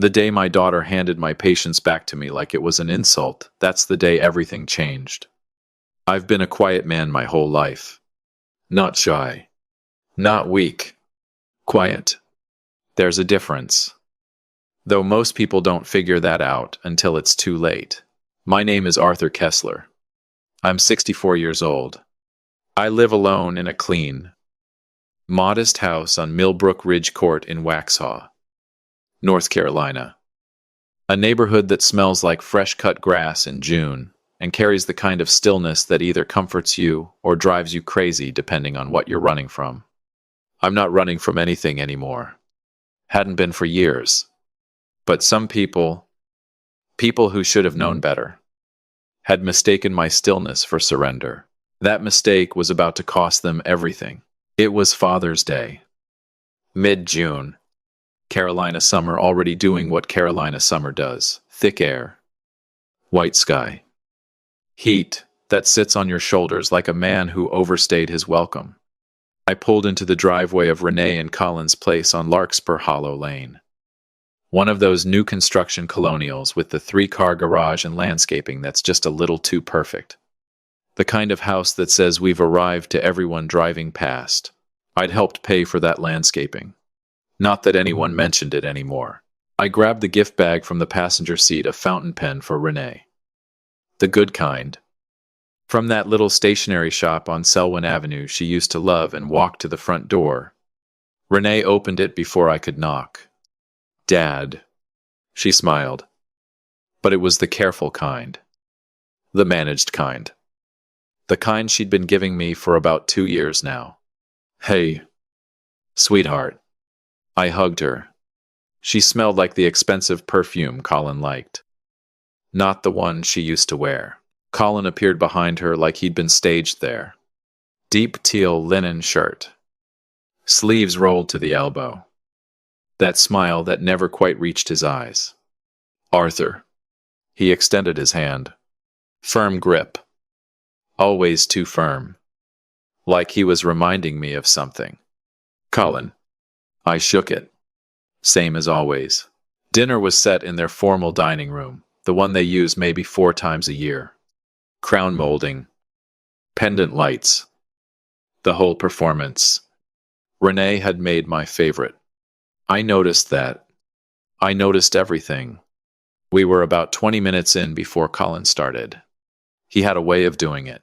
The day my daughter handed my patience back to me like it was an insult, that's the day everything changed. I've been a quiet man my whole life. Not shy. Not weak. Quiet. There's a difference. Though most people don't figure that out until it's too late. My name is Arthur Kessler. I'm 64 years old. I live alone in a clean, modest house on Millbrook Ridge Court in Waxhaw, North Carolina. A neighborhood that smells like fresh-cut grass in June and carries the kind of stillness that either comforts you or drives you crazy depending on what you're running from. I'm not running from anything anymore. Hadn't been for years. But some people who should have known better, had mistaken my stillness for surrender. That mistake was about to cost them everything. It was Father's Day. Mid-June. Carolina summer already doing what Carolina summer does. Thick air. White sky. Heat that sits on your shoulders like a man who overstayed his welcome. I pulled into the driveway of Renee and Colin's place on Larkspur Hollow Lane. One of those new construction colonials with the 3-car garage and landscaping that's just a little too perfect. The kind of house that says we've arrived to everyone driving past. I'd helped pay for that landscaping. Not that anyone mentioned it anymore. I grabbed the gift bag from the passenger seat, a fountain pen for Renee. The good kind. From that little stationery shop on Selwyn Avenue she used to love, and walked to the front door. Renee opened it before I could knock. Dad. She smiled. But it was the careful kind. The managed kind. The kind she'd been giving me for about 2 years now. Hey, sweetheart. I hugged her. She smelled like the expensive perfume Colin liked. Not the one she used to wear. Colin appeared behind her like he'd been staged there. Deep teal linen shirt. Sleeves rolled to the elbow. That smile that never quite reached his eyes. Arthur. He extended his hand. Firm grip. Always too firm. Like he was reminding me of something. Colin. I shook it. Same as always. Dinner was set in their formal dining room, the one they use maybe 4 times a year. Crown molding. Pendant lights. The whole performance. Renee had made my favorite. I noticed that. I noticed everything. We were about 20 minutes in before Colin started. He had a way of doing it.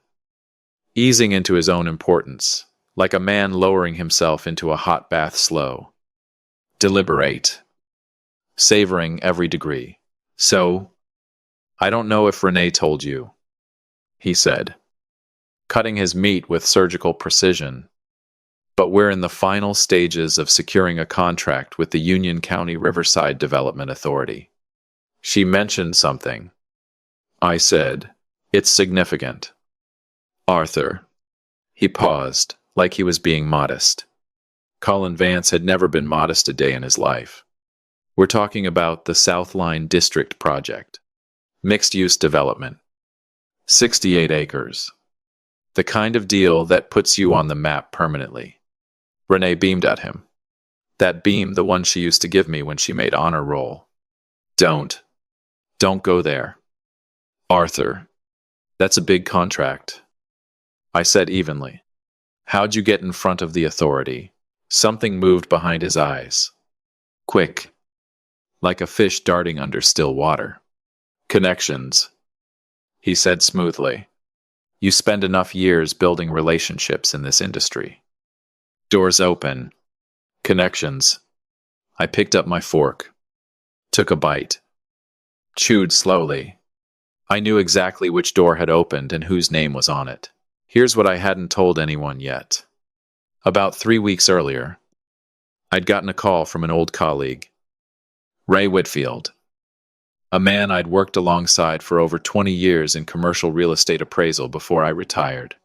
Easing into his own importance, like a man lowering himself into a hot bath slow. Deliberate. Savoring every degree. So, I don't know if Renee told you, he said, cutting his meat with surgical precision. But we're in the final stages of securing a contract with the Union County Riverside Development Authority. She mentioned something. I said, it's significant. Arthur. He paused, like he was being modest. Colin Vance had never been modest a day in his life. We're talking about the South Line District project. Mixed-use development. 68 acres. The kind of deal that puts you on the map permanently. Renee beamed at him. That beam, the one she used to give me when she made honor roll. Don't go there. Arthur. That's a big contract. I said evenly. How'd you get in front of the authority? Something moved behind his eyes. Quick. Like a fish darting under still water. Connections. He said smoothly. You spend enough years building relationships in this industry. Doors open. Connections. I picked up my fork. Took a bite. Chewed slowly. I knew exactly which door had opened and whose name was on it. Here's what I hadn't told anyone yet. About 3 weeks earlier, I'd gotten a call from an old colleague, Ray Whitfield, a man I'd worked alongside for over 20 years in commercial real estate appraisal before I retired.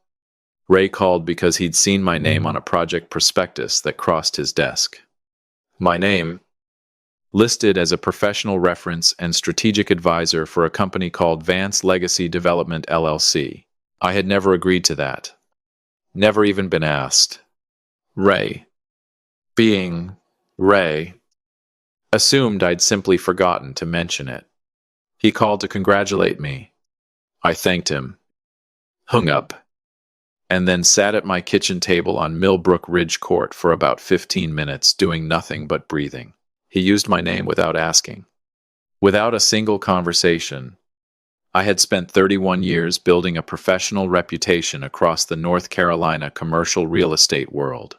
Ray called because he'd seen my name on a project prospectus that crossed his desk. My name, listed as a professional reference and strategic advisor for a company called Vance Legacy Development LLC. I had never agreed to that. Never even been asked. Ray. Being Ray. Assumed I'd simply forgotten to mention it. He called to congratulate me. I thanked him, hung up, and then sat at my kitchen table on Millbrook Ridge Court for about 15 minutes doing nothing but breathing. He used my name without asking. Without a single conversation. I had spent 31 years building a professional reputation across the North Carolina commercial real estate world.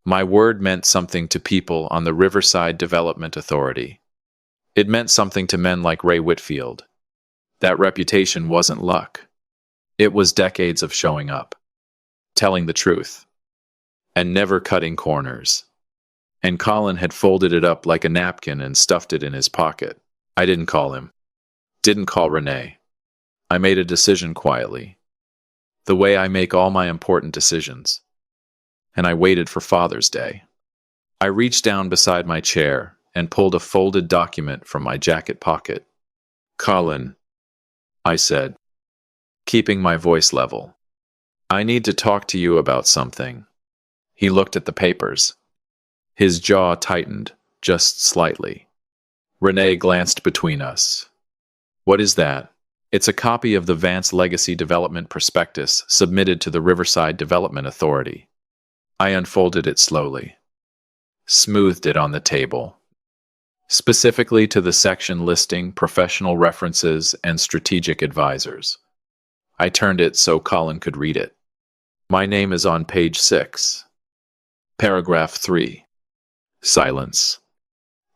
My word meant something to people on the Riverside Development Authority. It meant something to men like Ray Whitfield. That reputation wasn't luck. It was decades of showing up, telling the truth, and never cutting corners. And Colin had folded it up like a napkin and stuffed it in his pocket. I didn't call him. Didn't call Renee. I made a decision quietly. The way I make all my important decisions. And I waited for Father's Day. I reached down beside my chair and pulled a folded document from my jacket pocket. Colin, I said, keeping my voice level. I need to talk to you about something. He looked at the papers. His jaw tightened, just slightly. Renee glanced between us. What is that? It's a copy of the Vance Legacy Development Prospectus submitted to the Riverside Development Authority. I unfolded it slowly, smoothed it on the table, specifically to the section listing professional references and strategic advisors. I turned it so Colin could read it. My name is on page 6. Paragraph 3. Silence.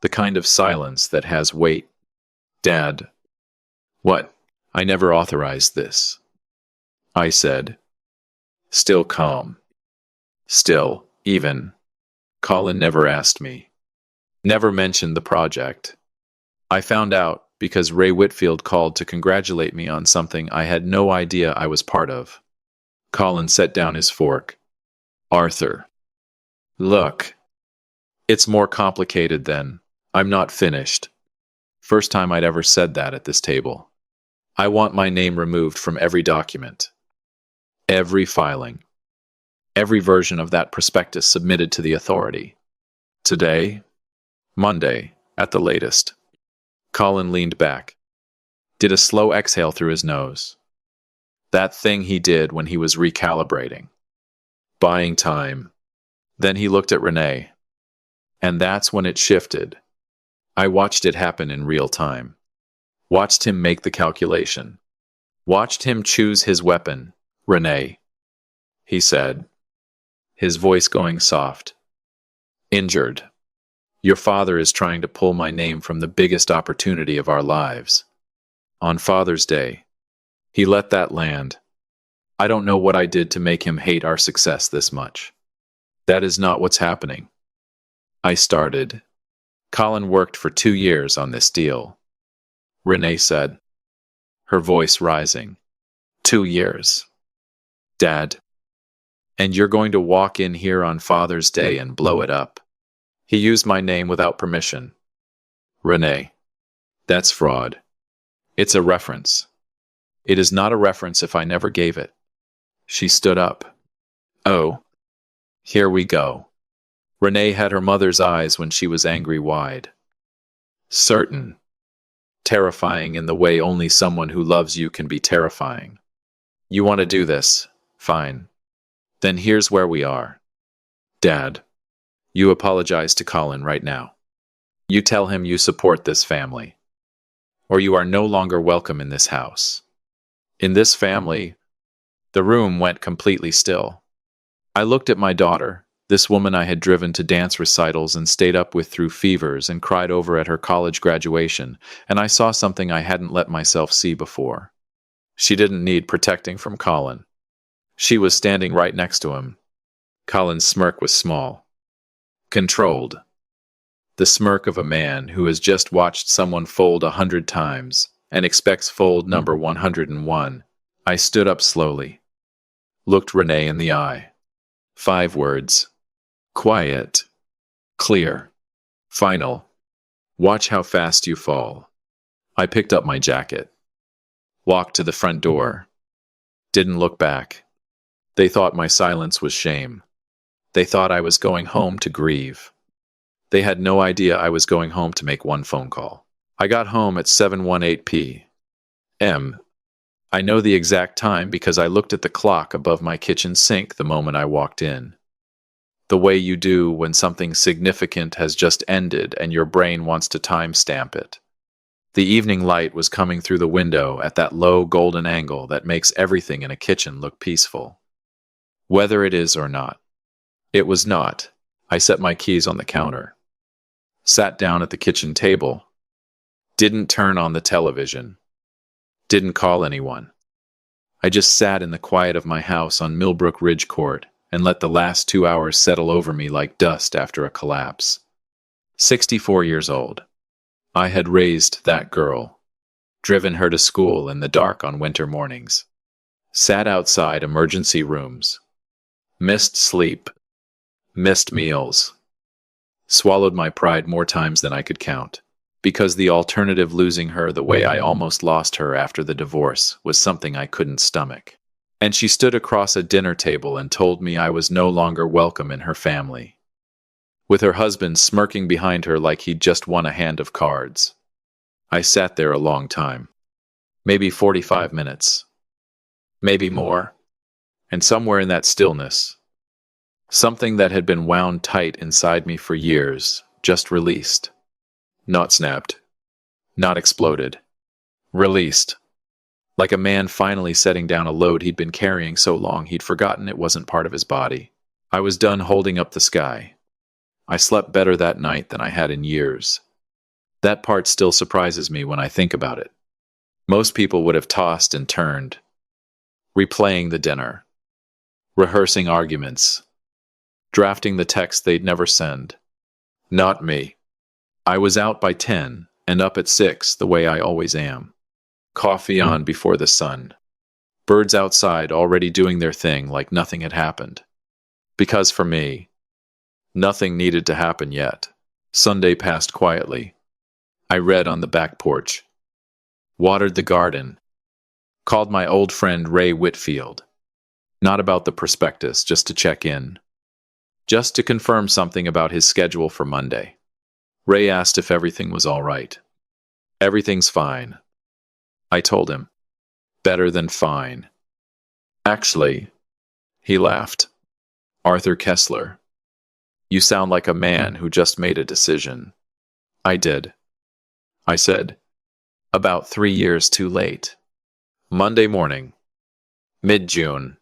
The kind of silence that has weight. Dad. What? I never authorized this. I said. Still calm. Still, even. Colin never asked me. Never mentioned the project. I found out because Ray Whitfield called to congratulate me on something I had no idea I was part of. Colin set down his fork. Arthur. Look. It's more complicated than, I'm not finished. First time I'd ever said that at this table. I want my name removed from every document. Every filing. Every version of that prospectus submitted to the authority. Today, Monday, at the latest. Colin leaned back, did a slow exhale through his nose. That thing he did when he was recalibrating. Buying time. Then he looked at Renee. And that's when it shifted. I watched it happen in real time. Watched him make the calculation. Watched him choose his weapon. Renee. He said, his voice going soft. Injured. Your father is trying to pull my name from the biggest opportunity of our lives. On Father's Day. He let that land. I don't know what I did to make him hate our success this much. That is not what's happening. I started. Colin worked for 2 years on this deal. Renee said, her voice rising. 2 years. Dad. And you're going to walk in here on Father's Day and blow it up. He used my name without permission. Renee. That's fraud. It's a reference. It is not a reference if I never gave it. She stood up. Oh. Here we go. Renee had her mother's eyes when she was angry wide. Certain. Terrifying in the way only someone who loves you can be terrifying. You want to do this? Fine. Then here's where we are. Dad. You apologize to Colin right now. You tell him you support this family. Or you are no longer welcome in this house. In this family, the room went completely still. I looked at my daughter, this woman I had driven to dance recitals and stayed up with through fevers and cried over at her college graduation, and I saw something I hadn't let myself see before. She didn't need protecting from Colin. She was standing right next to him. Colin's smirk was small. Controlled. The smirk of a man who has just watched someone fold 100 times and expects fold number 101. I stood up slowly. Looked Renee in the eye. 5 words. Quiet. Clear. Final. Watch how fast you fall. I picked up my jacket. Walked to the front door. Didn't look back. They thought my silence was shame. They thought I was going home to grieve. They had no idea I was going home to make one phone call. I got home at 7:18 p.m. I know the exact time because I looked at the clock above my kitchen sink the moment I walked in. The way you do when something significant has just ended and your brain wants to timestamp it. The evening light was coming through the window at that low golden angle that makes everything in a kitchen look peaceful. Whether it is or not. It was not. I set my keys on the counter. Sat down at the kitchen table. Didn't turn on the television. Didn't call anyone. I just sat in the quiet of my house on Millbrook Ridge Court and let the last 2 hours settle over me like dust after a collapse. 64 years old. I had raised that girl, driven her to school in the dark on winter mornings, sat outside emergency rooms, missed sleep, missed meals, swallowed my pride more times than I could count, because the alternative, losing her the way I almost lost her after the divorce, was something I couldn't stomach. And she stood across a dinner table and told me I was no longer welcome in her family, with her husband smirking behind her like he'd just won a hand of cards. I sat there a long time, maybe 45 minutes, maybe more, and somewhere in that stillness, something that had been wound tight inside me for years just released. Not snapped, not exploded, released. Like a man finally setting down a load he'd been carrying so long he'd forgotten it wasn't part of his body. I was done holding up the sky. I slept better that night than I had in years. That part still surprises me when I think about it. Most people would have tossed and turned, replaying the dinner, rehearsing arguments, drafting the text they'd never send. Not me. I was out by 10 and up at 6 the way I always am. Coffee on before the sun. Birds outside already doing their thing like nothing had happened. Because for me, nothing needed to happen yet. Sunday passed quietly. I read on the back porch, watered the garden, called my old friend Ray Whitfield. Not about the prospectus, just to check in. Just to confirm something about his schedule for Monday. Ray asked if everything was all right. Everything's fine. I told him. Better than fine. Actually, he laughed. Arthur Kessler. You sound like a man who just made a decision. I did. I said. About 3 years too late. Monday morning. Mid-June.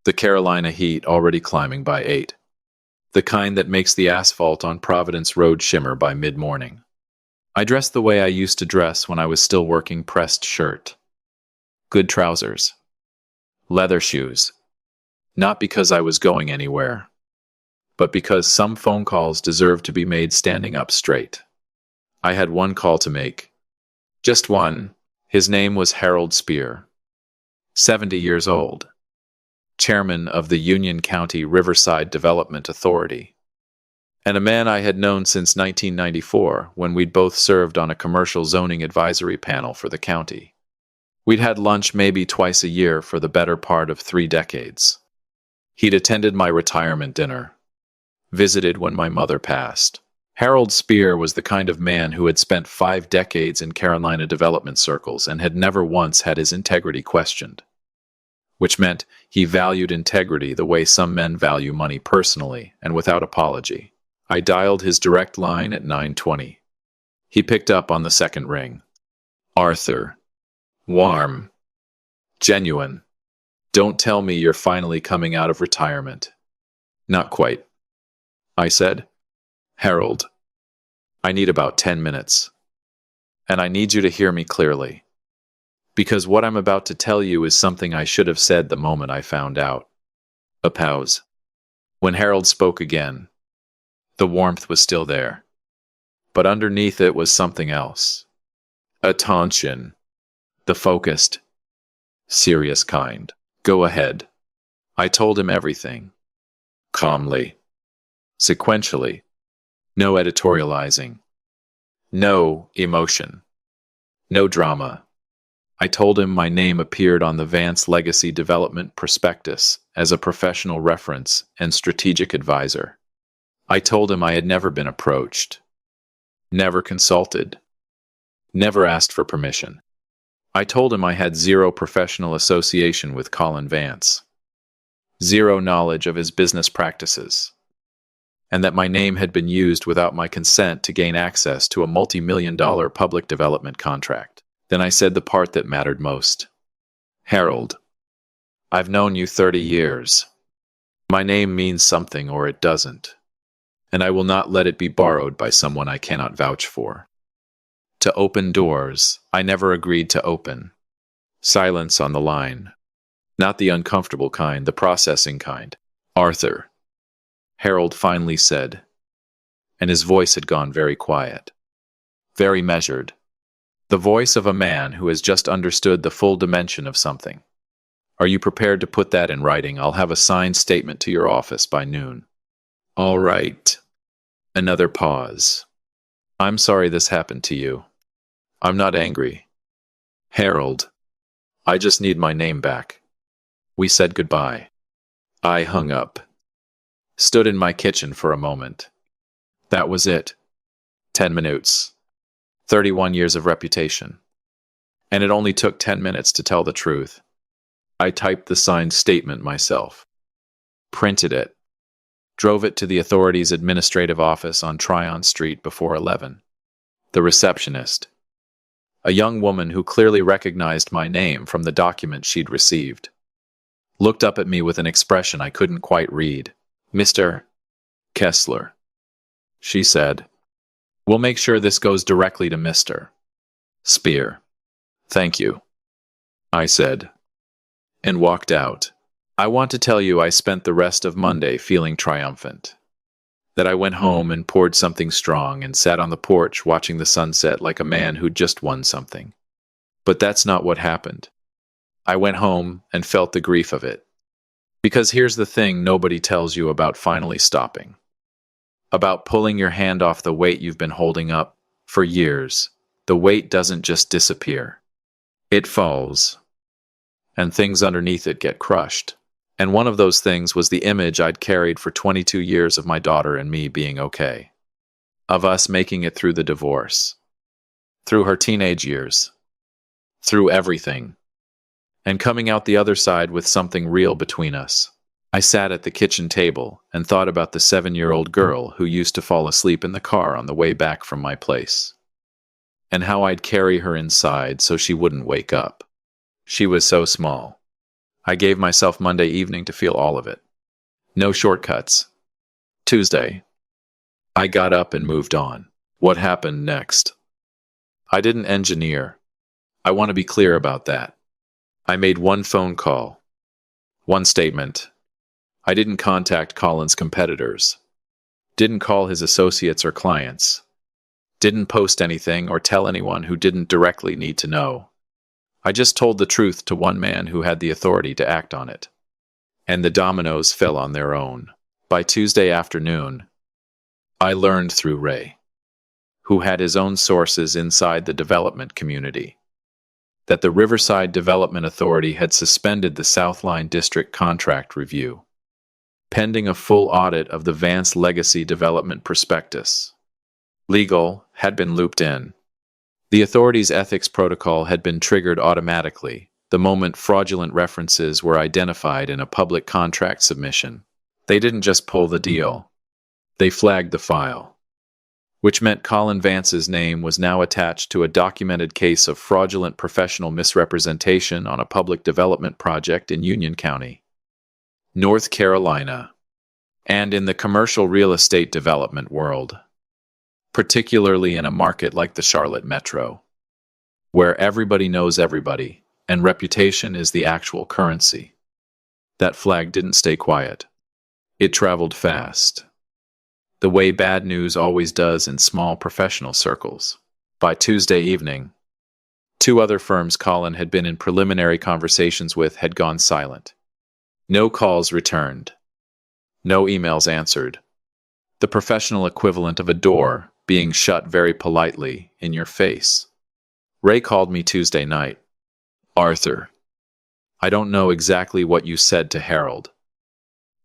The Carolina heat already climbing by 8. The kind that makes the asphalt on Providence Road shimmer by mid-morning. I dressed the way I used to dress when I was still working pressed shirt. Good trousers. Leather shoes. Not because I was going anywhere, but because some phone calls deserved to be made standing up straight. I had one call to make. Just one. His name was Harold Spear. 70 years old. Chairman of the Union County Riverside Development Authority. And a man I had known since 1994, when we'd both served on a commercial zoning advisory panel for the county. We'd had lunch maybe twice a year for the better part of 3 decades. He'd attended my retirement dinner, visited when my mother passed. Harold Spear was the kind of man who had spent 5 decades in Carolina development circles and had never once had his integrity questioned. Which meant he valued integrity the way some men value money, personally and without apology. I dialed his direct line at 9:20. He picked up on the second ring. Arthur. Warm. Genuine. Don't tell me you're finally coming out of retirement. Not quite. I said. Harold. I need about 10 minutes. And I need you to hear me clearly. Because what I'm about to tell you is something I should have said the moment I found out. A pause. When Harold spoke again, the warmth was still there. But underneath it was something else. A tension. The focused, serious kind. Go ahead. I told him everything. Calmly. Sequentially. No editorializing. No emotion. No drama. I told him my name appeared on the Vance Legacy Development Prospectus as a professional reference and strategic advisor. I told him I had never been approached, never consulted, never asked for permission. I told him I had zero professional association with Colin Vance, zero knowledge of his business practices, and that my name had been used without my consent to gain access to a multi-million-dollar public development contract. Then I said the part that mattered most. Harold, I've known you 30 years. My name means something or it doesn't, and I will not let it be borrowed by someone I cannot vouch for. To open doors, I never agreed to open. Silence on the line. Not the uncomfortable kind, the processing kind. Arthur, Harold finally said, and his voice had gone very quiet, very measured. The voice of a man who has just understood the full dimension of something. Are you prepared to put that in writing? I'll have a signed statement to your office by noon. All right. Another pause. I'm sorry this happened to you. I'm not angry. Harold, I just need my name back. We said goodbye. I hung up. Stood in my kitchen for a moment. That was it. 10 minutes. 31 years of reputation. And it only took 10 minutes to tell the truth. I typed the signed statement myself. Printed it. Drove it to the authorities' administrative office on Tryon Street before 11. The receptionist, a young woman who clearly recognized my name from the document she'd received, looked up at me with an expression I couldn't quite read. Mr. Kessler, she said. We'll make sure this goes directly to Mr. Spear. Thank you, I said, and walked out. I want to tell you I spent the rest of Monday feeling triumphant. That I went home and poured something strong and sat on the porch watching the sunset like a man who'd just won something. But that's not what happened. I went home and felt the grief of it. Because here's the thing nobody tells you about finally stopping. About pulling your hand off the weight you've been holding up for years. The weight doesn't just disappear. It falls. And things underneath it get crushed. And one of those things was the image I'd carried for 22 years of my daughter and me being okay. Of us making it through the divorce. Through her teenage years. Through everything. And coming out the other side with something real between us. I sat at the kitchen table and thought about the 7-year-old girl who used to fall asleep in the car on the way back from my place. And how I'd carry her inside so she wouldn't wake up. She was so small. I gave myself Monday evening to feel all of it. No shortcuts. Tuesday. I got up and moved on. What happened next? I didn't engineer. I want to be clear about that. I made one phone call. One statement. I didn't contact Colin's competitors. Didn't call his associates or clients. Didn't post anything or tell anyone who didn't directly need to know. I just told the truth to one man who had the authority to act on it. And the dominoes fell on their own. By Tuesday afternoon, I learned through Ray, who had his own sources inside the development community, that the Riverside Development Authority had suspended the Southline District contract review, pending a full audit of the Vance Legacy Development Prospectus. Legal had been looped in. The authority's ethics protocol had been triggered automatically the moment fraudulent references were identified in a public contract submission. They didn't just pull the deal. They flagged the file, which meant Colin Vance's name was now attached to a documented case of fraudulent professional misrepresentation on a public development project in Union County, North Carolina, and in the commercial real estate development world. Particularly in a market like the Charlotte Metro, where everybody knows everybody, and reputation is the actual currency. That flag didn't stay quiet. It traveled fast, the way bad news always does in small professional circles. By Tuesday evening, 2 other firms Colin had been in preliminary conversations with had gone silent. No calls returned. No emails answered. The professional equivalent of a door being shut very politely in your face. Ray called me Tuesday night. Arthur, I don't know exactly what you said to Harold,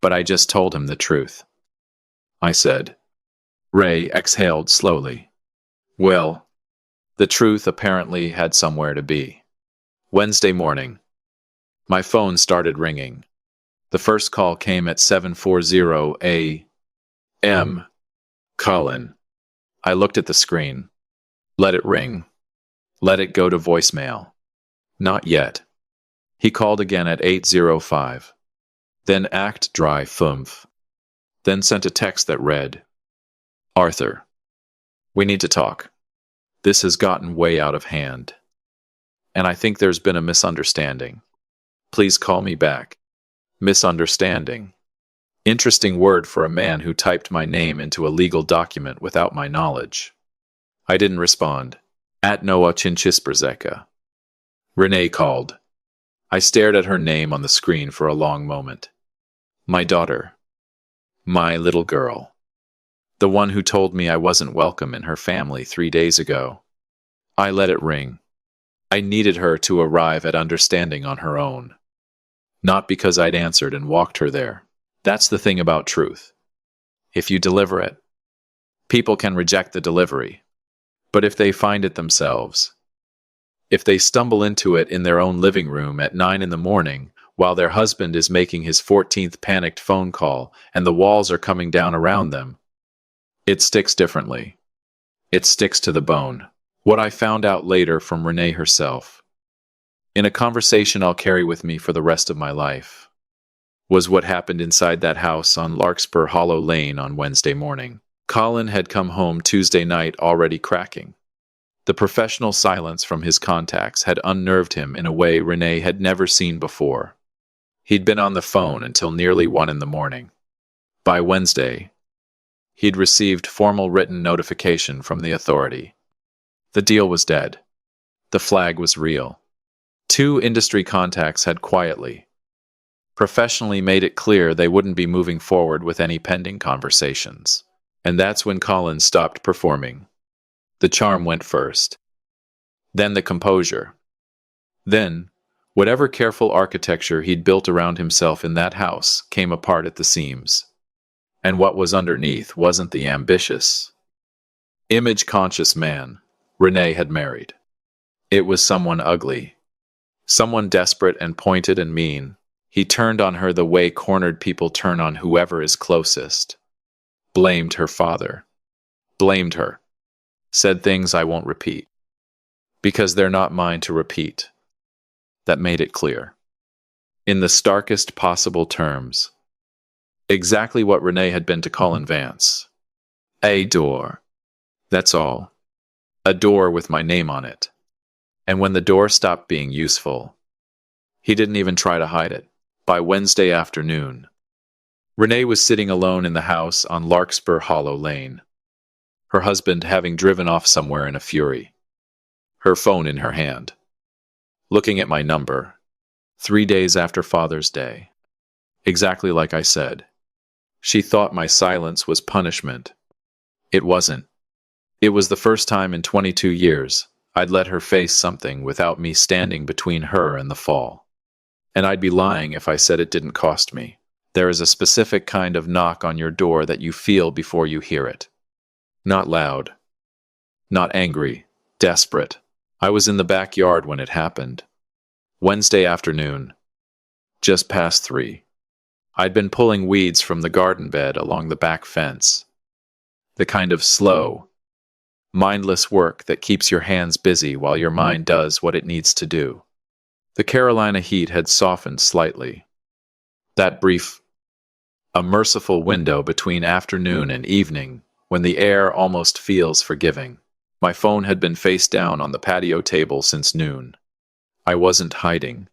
but I just told him the truth. I said. Ray exhaled slowly. Well, the truth apparently had somewhere to be. Wednesday morning. My phone started ringing. The first call came at 7:40 a.m. Colin. I looked at the screen. Let it ring. Let it go to voicemail. Not yet. He called again at 8:05. Then act dry thumph. Then sent a text that read, Arthur, we need to talk. This has gotten way out of hand. And I think there's been a misunderstanding. Please call me back. Misunderstanding. Interesting word for a man who typed my name into a legal document without my knowledge. I didn't respond. At Noah Chinchisperzeka. Renee called. I stared at her name on the screen for a long moment. My daughter. My little girl. The one who told me I wasn't welcome in her family 3 days ago. I let it ring. I needed her to arrive at understanding on her own. Not because I'd answered and walked her there. That's the thing about truth. If you deliver it, people can reject the delivery. But if they find it themselves, if they stumble into it in their own living room at 9 in the morning while their husband is making his 14th panicked phone call and the walls are coming down around them, it sticks differently. It sticks to the bone. What I found out later from Renee herself, in a conversation I'll carry with me for the rest of my life, was what happened inside that house on Larkspur Hollow Lane on Wednesday morning. Colin had come home Tuesday night already cracking. The professional silence from his contacts had unnerved him in a way Renee had never seen before. He'd been on the phone until nearly 1 in the morning. By Wednesday, he'd received formal written notification from the authority. The deal was dead. The flag was real. 2 industry contacts had quietly, professionally made it clear they wouldn't be moving forward with any pending conversations. And that's when Colin stopped performing. The charm went first. Then the composure. Then, whatever careful architecture he'd built around himself in that house came apart at the seams. And what was underneath wasn't the ambitious, image-conscious man Renee had married. It was someone ugly. Someone desperate and pointed and mean. He turned on her the way cornered people turn on whoever is closest. Blamed her father. Blamed her. Said things I won't repeat. Because they're not mine to repeat. That made it clear. In the starkest possible terms. Exactly what Renee had been to Colin Vance. A door. That's all. A door with my name on it. And when the door stopped being useful, he didn't even try to hide it. By Wednesday afternoon, Renee was sitting alone in the house on Larkspur Hollow Lane, her husband having driven off somewhere in a fury, her phone in her hand, looking at my number, 3 days after Father's Day. Exactly like I said. She thought my silence was punishment. It wasn't. It was the first time in 22 years I'd let her face something without me standing between her and the fall. And I'd be lying if I said it didn't cost me. There is a specific kind of knock on your door that you feel before you hear it. Not loud. Not angry. Desperate. I was in the backyard when it happened. Wednesday afternoon. Just past 3. I'd been pulling weeds from the garden bed along the back fence. The kind of slow, mindless work that keeps your hands busy while your mind does what it needs to do. The Carolina heat had softened slightly. That brief, a merciful window between afternoon and evening when the air almost feels forgiving. My phone had been face down on the patio table since noon. I wasn't hiding.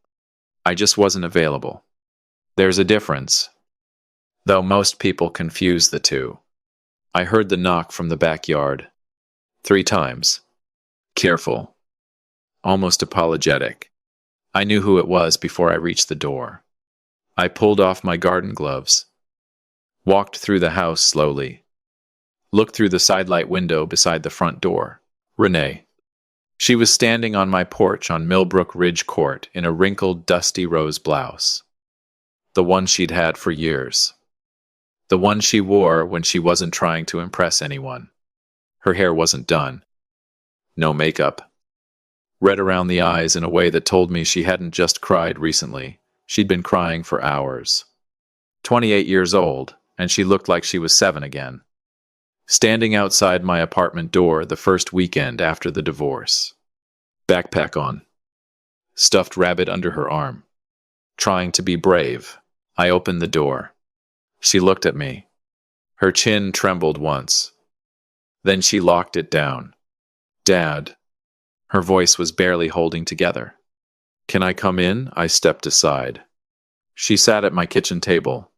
I just wasn't available. There's a difference, though most people confuse the two. I heard the knock from the backyard. 3 times. Careful. Almost apologetic. I knew who it was before I reached the door. I pulled off my garden gloves, walked through the house slowly, looked through the sidelight window beside the front door. Renee. She was standing on my porch on Millbrook Ridge Court in a wrinkled, dusty rose blouse. The one she'd had for years. The one she wore when she wasn't trying to impress anyone. Her hair wasn't done. No makeup. Red around the eyes in a way that told me she hadn't just cried recently. She'd been crying for hours. 28 years old, and she looked like she was 7 again. Standing outside my apartment door the first weekend after the divorce. Backpack on. Stuffed rabbit under her arm. Trying to be brave, I opened the door. She looked at me. Her chin trembled once. Then she locked it down. Dad. Her voice was barely holding together. Can I come in? I stepped aside. She sat at my kitchen table.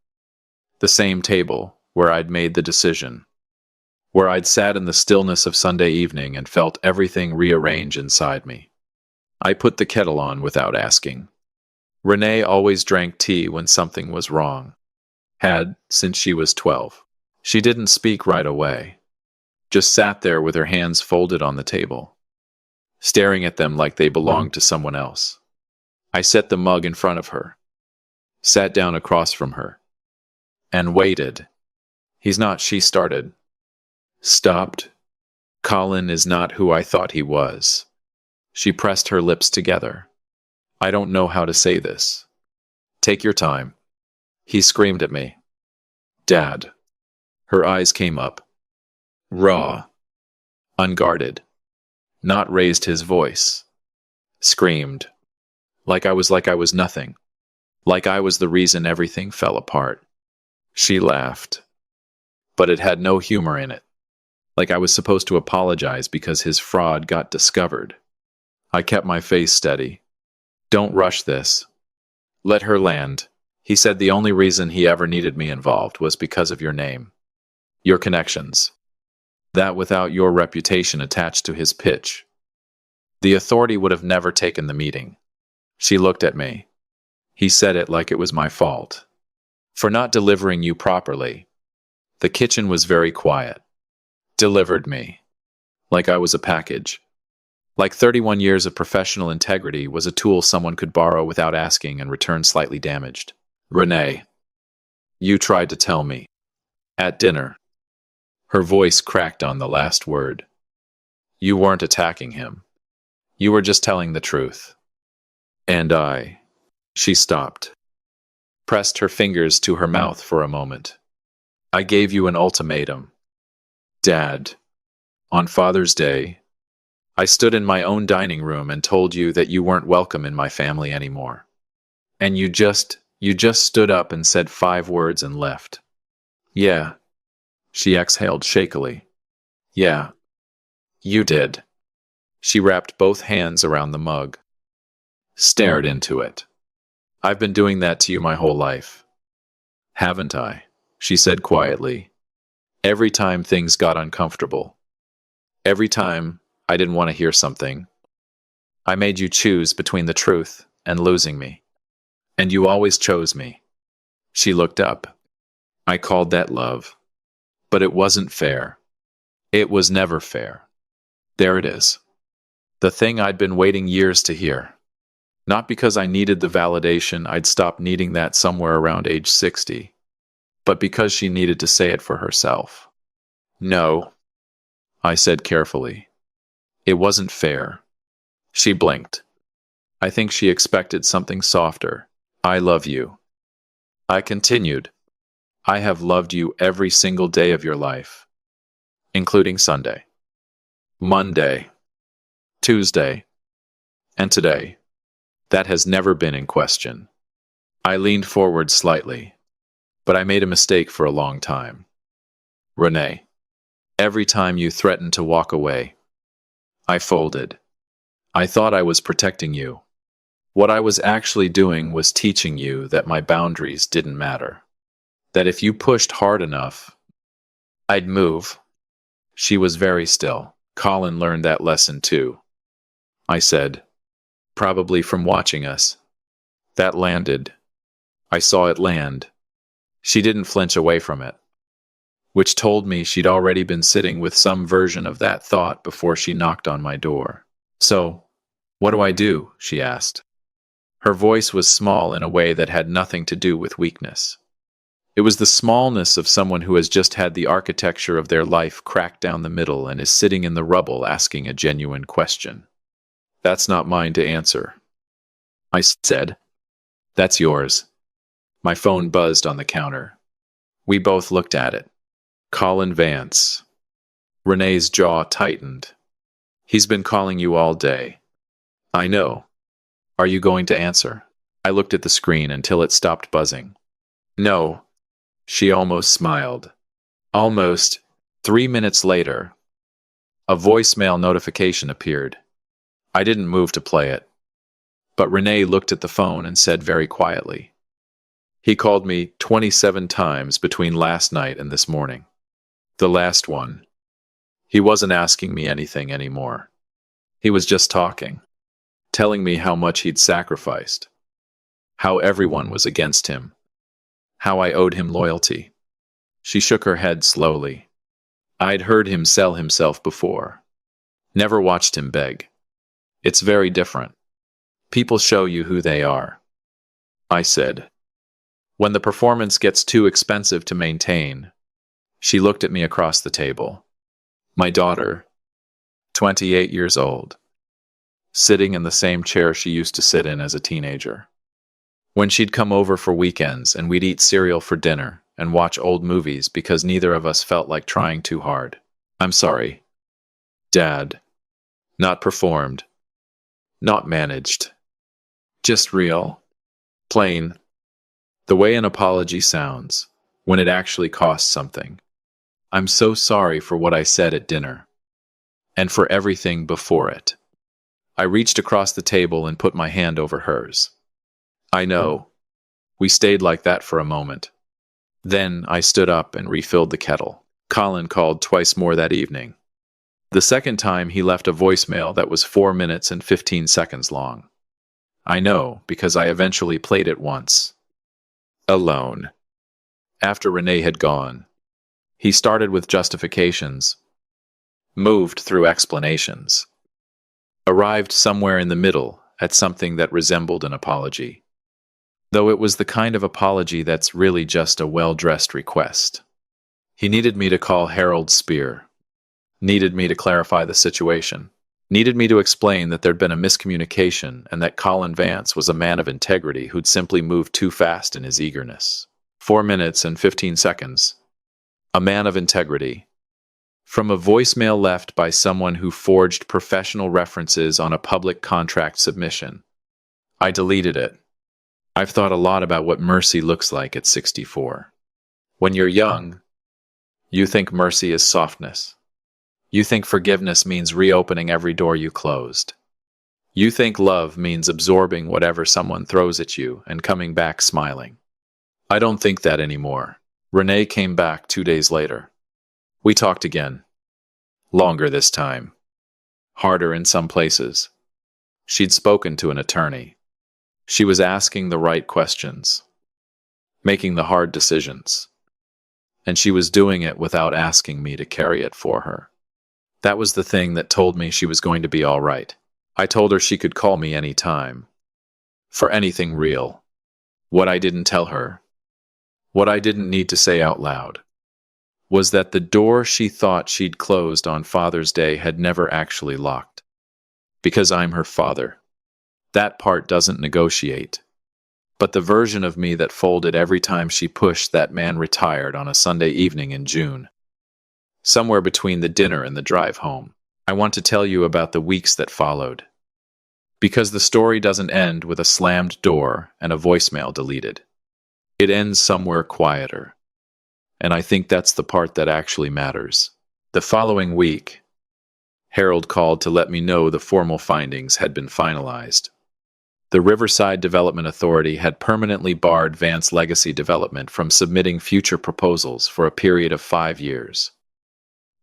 The same table where I'd made the decision. Where I'd sat in the stillness of Sunday evening and felt everything rearrange inside me. I put the kettle on without asking. Renee always drank tea when something was wrong. Had since she was 12. She didn't speak right away. Just sat there with her hands folded on the table, staring at them like they belonged to someone else. I set the mug in front of her, sat down across from her, and waited. He's not, she started. Stopped. Colin is not who I thought he was. She pressed her lips together. I don't know how to say this. Take your time. He screamed at me. Dad. Her eyes came up. Raw. Unguarded. Not raised his voice. Screamed. Like I was nothing. Like I was the reason everything fell apart. She laughed. But it had no humor in it. Like I was supposed to apologize because his fraud got discovered. I kept my face steady. Don't rush this. Let her land. He said the only reason he ever needed me involved was because of your name. Your connections. That without your reputation attached to his pitch. The authority would have never taken the meeting. She looked at me. He said it like it was my fault. For not delivering you properly. The kitchen was very quiet. Delivered me. Like I was a package. Like 31 years of professional integrity was a tool someone could borrow without asking and return slightly damaged. Renee. You tried to tell me. At dinner. Her voice cracked on the last word. You weren't attacking him. You were just telling the truth. And I. She stopped. Pressed her fingers to her mouth for a moment. I gave you an ultimatum. Dad. On Father's Day, I stood in my own dining room and told you that you weren't welcome in my family anymore. And you just stood up and said 5 words and left. Yeah. She exhaled shakily. Yeah. You did. She wrapped both hands around the mug. Stared into it. I've been doing that to you my whole life. Haven't I? She said quietly. Every time things got uncomfortable. Every time I didn't want to hear something. I made you choose between the truth and losing me. And you always chose me. She looked up. I called that love. But it wasn't fair. It was never fair. There it is. The thing I'd been waiting years to hear. Not because I needed the validation, I'd stopped needing that somewhere around age 60. But because she needed to say it for herself. No, I said carefully. It wasn't fair. She blinked. I think she expected something softer. I love you. I continued. I have loved you every single day of your life, including Sunday, Monday, Tuesday, and today. That has never been in question. I leaned forward slightly, but I made a mistake for a long time. Renee, every time you threatened to walk away, I folded. I thought I was protecting you. What I was actually doing was teaching you that my boundaries didn't matter. That if you pushed hard enough, I'd move. She was very still. Colin learned that lesson too. I said, probably from watching us. That landed. I saw it land. She didn't flinch away from it, which told me she'd already been sitting with some version of that thought before she knocked on my door. So, what do I do? She asked. Her voice was small in a way that had nothing to do with weakness. It was the smallness of someone who has just had the architecture of their life cracked down the middle and is sitting in the rubble asking a genuine question. "That's not mine to answer," I said. "That's yours." My phone buzzed on the counter. We both looked at it. Colin Vance. Renee's jaw tightened. "He's been calling you all day." "I know. Are you going to answer?" I looked at the screen until it stopped buzzing. "No." She almost smiled. Almost. 3 minutes later, a voicemail notification appeared. I didn't move to play it. But Renee looked at the phone and said very quietly, "He called me 27 times between last night and this morning. The last one. He wasn't asking me anything anymore. He was just talking, telling me how much he'd sacrificed, how everyone was against him, how I owed him loyalty." She shook her head slowly. "I'd heard him sell himself before. Never watched him beg. It's very different. People show you who they are." I said, "When the performance gets too expensive to maintain." She looked at me across the table. My daughter, 28 years old, sitting in the same chair she used to sit in as a teenager. When she'd come over for weekends and we'd eat cereal for dinner and watch old movies because neither of us felt like trying too hard. "I'm sorry, Dad. Not performed. Not managed. Just real. Plain. The way an apology sounds, when it actually costs something. I'm so sorry for what I said at dinner. And for everything before it." I reached across the table and put my hand over hers. "I know." We stayed like that for a moment. Then I stood up and refilled the kettle. Colin called twice more that evening. The second time he left a voicemail that was 4 minutes and 15 seconds long. I know, because I eventually played it once. Alone. After Renee had gone. He started with justifications, moved through explanations, arrived somewhere in the middle at something that resembled an apology. Though it was the kind of apology that's really just a well-dressed request. He needed me to call Harold Spear, needed me to clarify the situation, needed me to explain that there'd been a miscommunication and that Colin Vance was a man of integrity who'd simply moved too fast in his eagerness. 4 minutes and 15 seconds. A man of integrity. From a voicemail left by someone who forged professional references on a public contract submission. I deleted it. I've thought a lot about what mercy looks like at 64. When you're young, you think mercy is softness. You think forgiveness means reopening every door you closed. You think love means absorbing whatever someone throws at you and coming back smiling. I don't think that anymore. Renee came back 2 days later. We talked again. Longer this time. Harder in some places. She'd spoken to an attorney. She was asking the right questions, making the hard decisions, and she was doing it without asking me to carry it for her. That was the thing that told me she was going to be all right. I told her she could call me any time, for anything real. What I didn't tell her, what I didn't need to say out loud, was that the door she thought she'd closed on Father's Day had never actually locked. Because I'm her father. That part doesn't negotiate. But the version of me that folded every time she pushed that man retired on a Sunday evening in June. Somewhere between the dinner and the drive home. I want to tell you about the weeks that followed. Because the story doesn't end with a slammed door and a voicemail deleted. It ends somewhere quieter. And I think that's the part that actually matters. The following week, Harold called to let me know the formal findings had been finalized. The Riverside Development Authority had permanently barred Vance Legacy Development from submitting future proposals for a period of 5 years.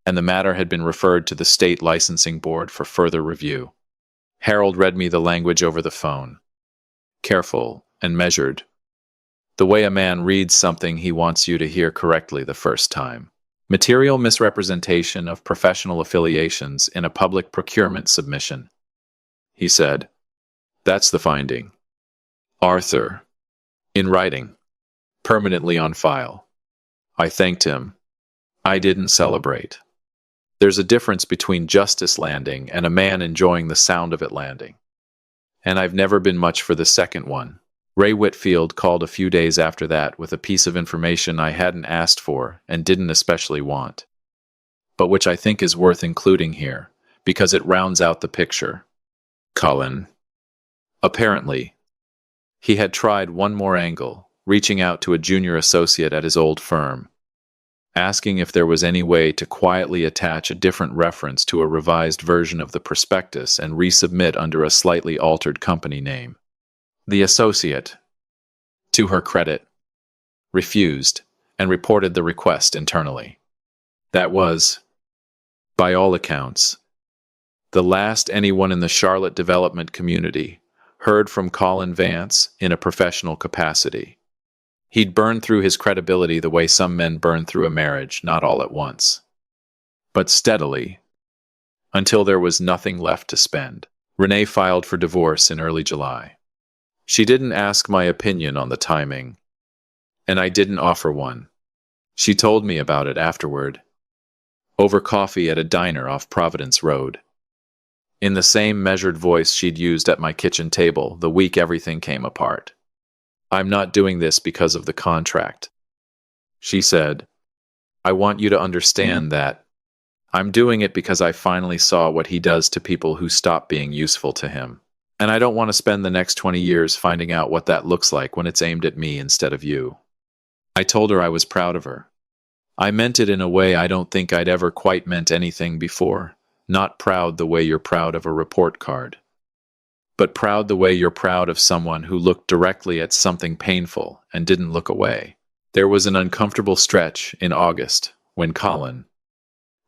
And the matter had been referred to the State Licensing Board for further review. Harold read me the language over the phone. Careful and measured. The way a man reads something he wants you to hear correctly the first time. Material misrepresentation of professional affiliations in a public procurement submission. He said, "That's the finding. Arthur. In writing. Permanently on file." I thanked him. I didn't celebrate. There's a difference between justice landing and a man enjoying the sound of it landing. And I've never been much for the second one. Ray Whitfield called a few days after that with a piece of information I hadn't asked for and didn't especially want, but which I think is worth including here, because it rounds out the picture. Colin. Apparently, he had tried one more angle, reaching out to a junior associate at his old firm, asking if there was any way to quietly attach a different reference to a revised version of the prospectus and resubmit under a slightly altered company name. The associate, to her credit, refused and reported the request internally. That was, by all accounts, the last anyone in the Charlotte development community heard from Colin Vance in a professional capacity. He'd burned through his credibility the way some men burn through a marriage, not all at once, but steadily, until there was nothing left to spend. Renee filed for divorce in early July. She didn't ask my opinion on the timing, and I didn't offer one. She told me about it afterward, over coffee at a diner off Providence Road, in the same measured voice she'd used at my kitchen table the week everything came apart. I'm not doing this because of the contract, she said. I want you to understand that I'm doing it because I finally saw what he does to people who stop being useful to him. And I don't want to spend the next 20 years finding out what that looks like when it's aimed at me instead of you. I told her I was proud of her. I meant it in a way I don't think I'd ever quite meant anything before. Not proud the way you're proud of a report card, but proud the way you're proud of someone who looked directly at something painful and didn't look away. There was an uncomfortable stretch in August when Colin,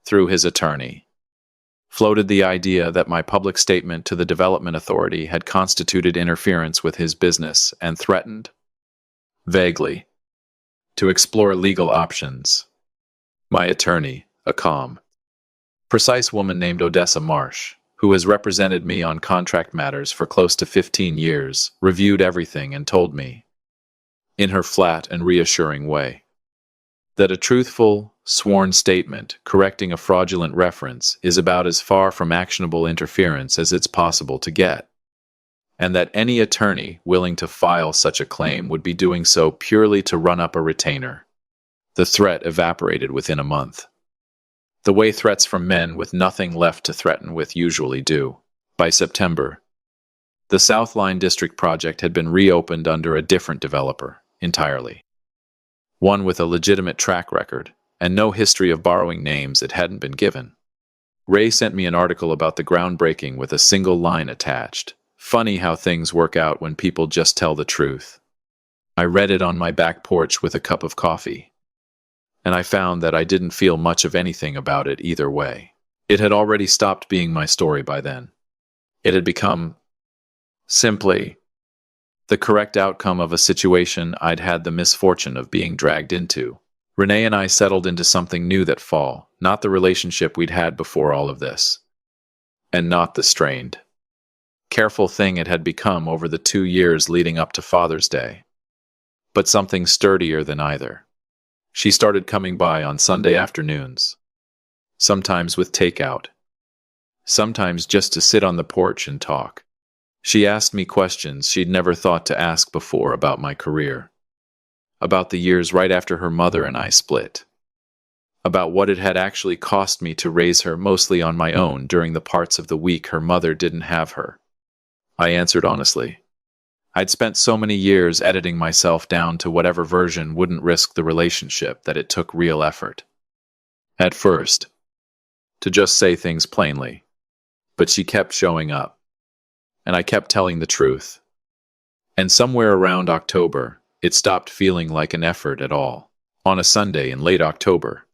through his attorney, floated the idea that my public statement to the Development Authority had constituted interference with his business and threatened, vaguely, to explore legal options. My attorney, a calm, precise woman named Odessa Marsh, who has represented me on contract matters for close to 15 years, reviewed everything and told me, in her flat and reassuring way, that a truthful, sworn statement correcting a fraudulent reference is about as far from actionable interference as it's possible to get, and that any attorney willing to file such a claim would be doing so purely to run up a retainer. The threat evaporated within a month, the way threats from men with nothing left to threaten with usually do. By September, the South Line District project had been reopened under a different developer entirely, one with a legitimate track record and no history of borrowing names it hadn't been given. Ray sent me an article about the groundbreaking with a single line attached. Funny how things work out when people just tell the truth. I read it on my back porch with a cup of coffee, and I found that I didn't feel much of anything about it either way. It had already stopped being my story by then. It had become, simply, the correct outcome of a situation I'd had the misfortune of being dragged into. Renee and I settled into something new that fall, not the relationship we'd had before all of this, and not the strained, careful thing it had become over the 2 years leading up to Father's Day, but something sturdier than either. She started coming by on Sunday afternoons, sometimes with takeout, sometimes just to sit on the porch and talk. She asked me questions she'd never thought to ask before about my career, about the years right after her mother and I split, about what it had actually cost me to raise her mostly on my own during the parts of the week her mother didn't have her. I answered honestly. I'd spent so many years editing myself down to whatever version wouldn't risk the relationship that it took real effort. At first, to just say things plainly. But she kept showing up, and I kept telling the truth. And somewhere around October, it stopped feeling like an effort at all. On a Sunday in late October,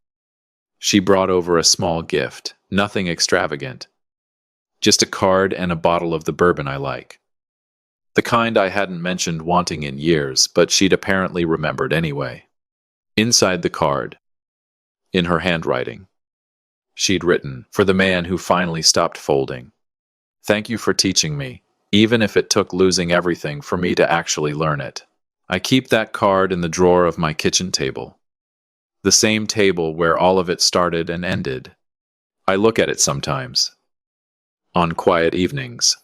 she brought over a small gift, nothing extravagant, just a card and a bottle of the bourbon I like. The kind I hadn't mentioned wanting in years, but she'd apparently remembered anyway. Inside the card, in her handwriting, she'd written, "For the man who finally stopped folding. Thank you for teaching me, even if it took losing everything for me to actually learn it." I keep that card in the drawer of my kitchen table. The same table where all of it started and ended. I look at it sometimes, on quiet evenings,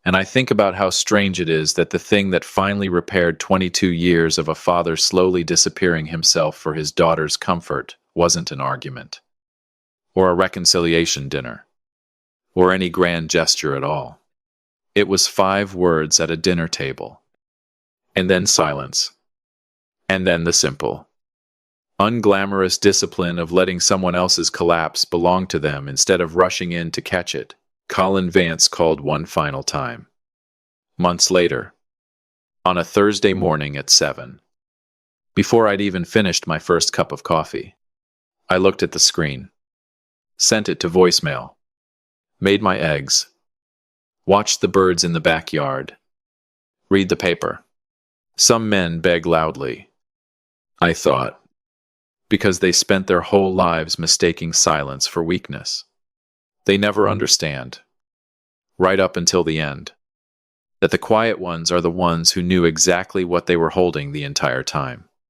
and I think about how strange it is that the thing that finally repaired 22 years of a father slowly disappearing himself for his daughter's comfort wasn't an argument, or a reconciliation dinner, or any grand gesture at all. It was 5 words at a dinner table, and then silence, and then the simple, unglamorous discipline of letting someone else's collapse belong to them instead of rushing in to catch it. Colin Vance called one final time. Months later, on a Thursday morning at 7. Before I'd even finished my first cup of coffee, I looked at the screen, sent it to voicemail, made my eggs, watched the birds in the backyard, read the paper. Some men beg loudly, I thought, because they spent their whole lives mistaking silence for weakness. They never understand, right up until the end, that the quiet ones are the ones who knew exactly what they were holding the entire time.